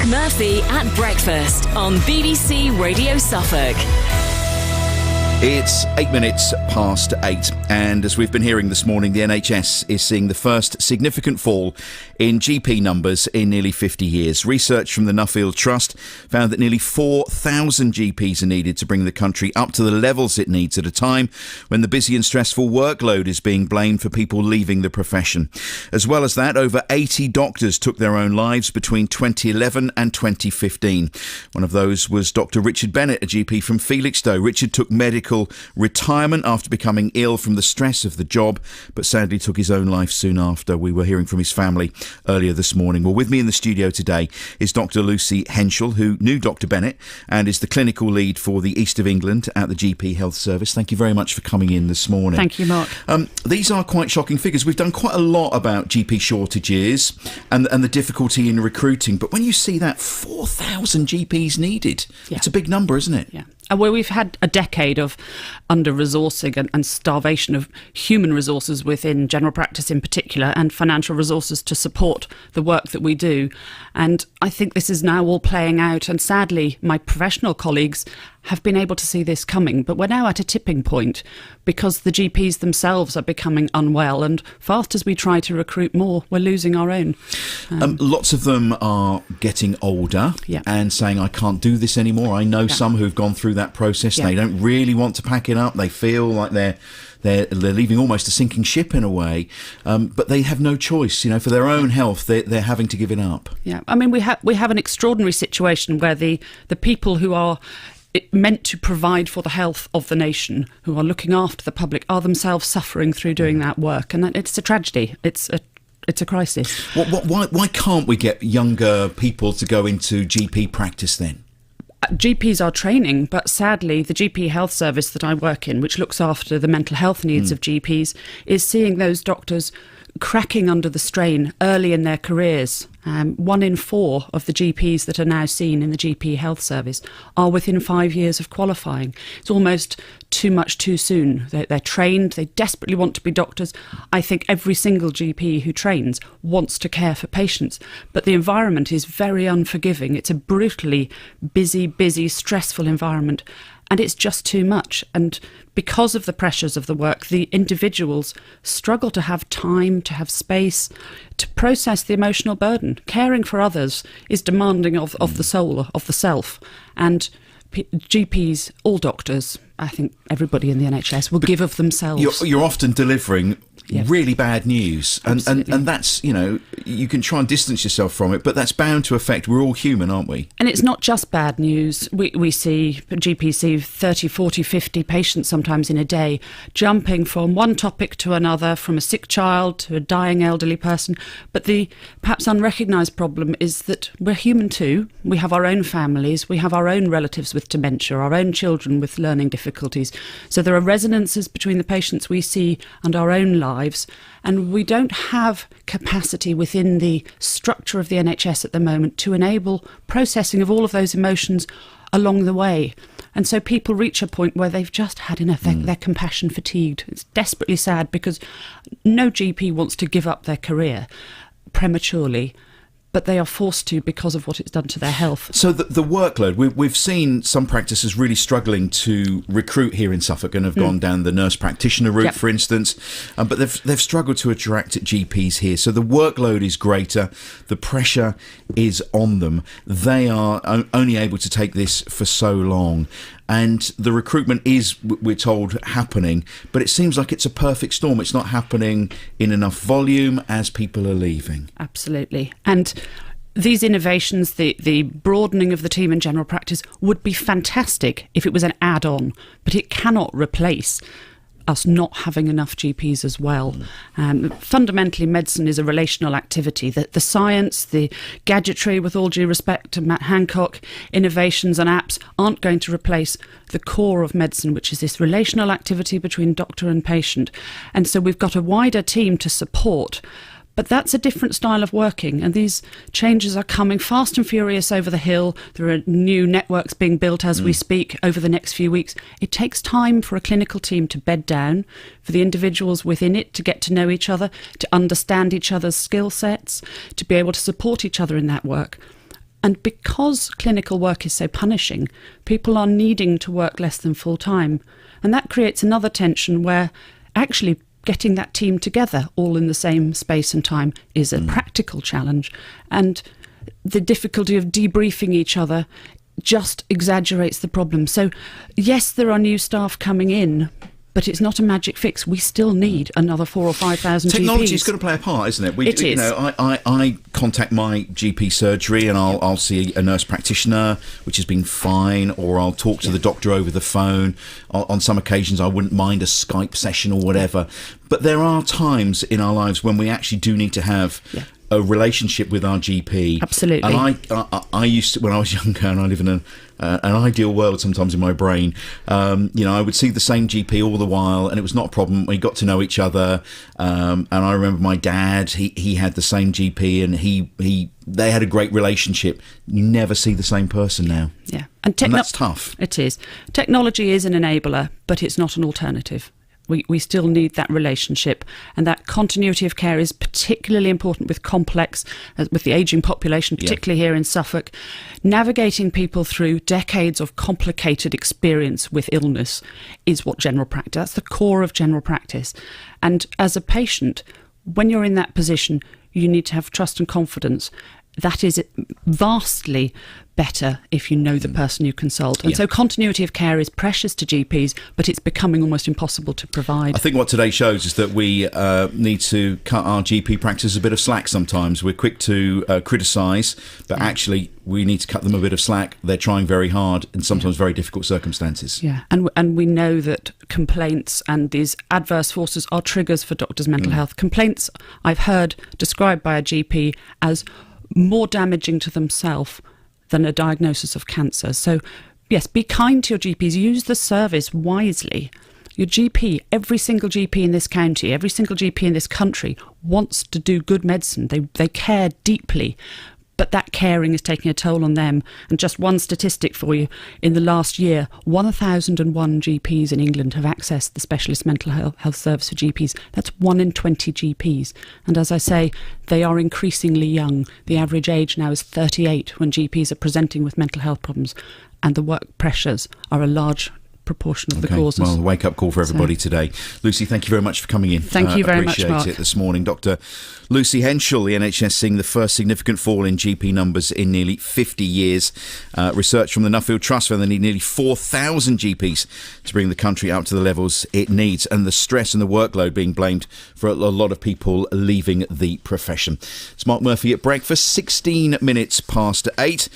Murphy at breakfast on BBC Radio Suffolk. It's 8 minutes past 8, and as we've been hearing this morning, the NHS is seeing the first significant fall in GP numbers in nearly 50 years. Research from the Nuffield Trust found that nearly 4,000 GPs are needed to bring the country up to the levels it needs at a time when the busy and stressful workload is being blamed for people leaving the profession. As well as that, over 80 doctors took their own lives between 2011 and 2015. One of those was Dr. Richard Bennett, a GP from Felixstowe. Richard took medical retirement after becoming ill from the stress of the job, but sadly took his own life soon after. We were hearing from his family earlier this morning. Well, with me in the studio today is Dr. Lucy Henshall, who knew Dr. Bennett and is the clinical lead for the East of England at the GP Health Service. Thank you very much for coming in this morning. Thank you, Mark. These are quite shocking figures. We've done quite a lot about GP shortages and the difficulty in recruiting, but when you see that 4,000 GPs needed, it's a big number, isn't it? Yeah. Well, we've had a decade of under-resourcing and starvation of human resources within general practice in particular, and financial resources to support the work that we do. And I think this is now all playing out, and sadly my professional colleagues have been able to see this coming, but we're now at a tipping point because the GPs themselves are becoming unwell, and fast as we try to recruit more, we're losing our own. Lots of them are getting older and saying, I can't do this anymore. I know some who've gone through that process. They don't really want to pack it up. They feel like they're leaving almost a sinking ship in a way, but they have no choice. For their own health, they're having to give it up. Yeah, I mean, we have an extraordinary situation where the people who are meant to provide for the health of the nation, who are looking after the public, are themselves suffering through doing that work, and it's a tragedy. It's a crisis. Why can't we get younger people to go into GP practice then? GPs are training, but sadly the GP Health Service that I work in, which looks after the mental health needs of GPs, is seeing those doctors cracking under the strain early in their careers. 1 in 4 of the GPs that are now seen in the GP Health Service are within 5 years of qualifying. It's almost too much too soon. They're trained, they desperately want to be doctors. I think every single GP who trains wants to care for patients, but the environment is very unforgiving. It's a brutally busy, stressful environment, and it's just too much. And because of the pressures of the work, the individuals struggle to have time, to have space, to process the emotional burden. Caring for others is demanding of the soul, of the self. And GPs, all doctors, I think everybody in the NHS will give of themselves. You're often delivering really bad news, and that's, you can try and distance yourself from it, but that's bound to affect. We're all human, aren't we? And it's not just bad news. We see GPs see 30, 40, 50 patients sometimes in a day, jumping from one topic to another, from a sick child to a dying elderly person. But the perhaps unrecognised problem is that we're human too. We have our own families, we have our own relatives with dementia, our own children with learning difficulties. So there are resonances between the patients we see and our own lives, and we don't have capacity within the structure of the NHS at the moment to enable processing of all of those emotions along the way. And so people reach a point where they've just had enough. They're compassion fatigued. It's desperately sad because no GP wants to give up their career prematurely, but they are forced to because of what it's done to their health. So the workload, we've seen some practices really struggling to recruit here in Suffolk and have gone down the nurse practitioner route, for instance, but they've struggled to attract GPs here. So the workload is greater, the pressure is on them. They are only able to take this for so long. And the recruitment is, we're told, happening, but it seems like it's a perfect storm. It's not happening in enough volume as people are leaving. Absolutely. And these innovations, the broadening of the team in general practice would be fantastic if it was an add-on, but it cannot replace us not having enough GPs as well. Fundamentally, medicine is a relational activity. The science, the gadgetry, with all due respect to Matt Hancock, innovations and apps aren't going to replace the core of medicine, which is this relational activity between doctor and patient. And so we've got a wider team to support. But that's a different style of working, and these changes are coming fast and furious over the hill. There are new networks being built as we speak over the next few weeks. It takes time for a clinical team to bed down, for the individuals within it to get to know each other, to understand each other's skill sets, to be able to support each other in that work. And because clinical work is so punishing, people are needing to work less than full time. And that creates another tension where actually getting that team together all in the same space and time is a practical challenge. And the difficulty of debriefing each other just exaggerates the problem. So yes, there are new staff coming in, but it's not a magic fix. We still need another 4,000 or 5,000 GPs. Technology's got to play a part, isn't it? It is. You know, I contact my GP surgery and I'll see a nurse practitioner, which has been fine, or I'll talk to the doctor over the phone. On some occasions, I wouldn't mind a Skype session or whatever. But there are times in our lives when we actually do need to have a relationship with our GP. Absolutely. And I used to, when I was younger, and I live in an ideal world sometimes in my brain, I would see the same GP all the while, and it was not a problem. We got to know each other, and I remember my dad, he had the same GP, and they had a great relationship. You never see the same person now. Yeah. And that's tough. It is. Technology is an enabler, but it's not an alternative. We still need that relationship, and that continuity of care is particularly important with with the ageing population, particularly here in Suffolk. Navigating people through decades of complicated experience with illness is what general practice, that's the core of general practice. And as a patient, when you're in that position, you need to have trust and confidence. That is vastly better if you know the person you consult. And so continuity of care is precious to GPs, but it's becoming almost impossible to provide. I think what today shows is that we need to cut our GP practice a bit of slack sometimes. We're quick to criticise, but actually we need to cut them a bit of slack. They're trying very hard in sometimes very difficult circumstances. Yeah, and we know that complaints and these adverse forces are triggers for doctors' mental health. Complaints I've heard described by a GP as more damaging to themselves than a diagnosis of cancer. So, yes, be kind to your GPs. Use the service wisely. Your GP, every single GP in this county, every single GP in this country wants to do good medicine. They care deeply, but that caring is taking a toll on them. And just one statistic for you, in the last year, 1,001 GPs in England have accessed the specialist mental health service for GPs. That's 1 in 20 GPs. And as I say, they are increasingly young. The average age now is 38 when GPs are presenting with mental health problems, and the work pressures are a large proportion of the causes. Well, wake-up call for everybody today. Lucy, thank you very much for coming in. Thank you very much, Mark. Appreciate it this morning. Dr. Lucy Henshall, the NHS seeing the first significant fall in GP numbers in nearly 50 years. Research from the Nuffield Trust found they need nearly 4,000 GPs to bring the country up to the levels it needs, and the stress and the workload being blamed for a lot of people leaving the profession. It's Mark Murphy at breakfast, 16 minutes past 8.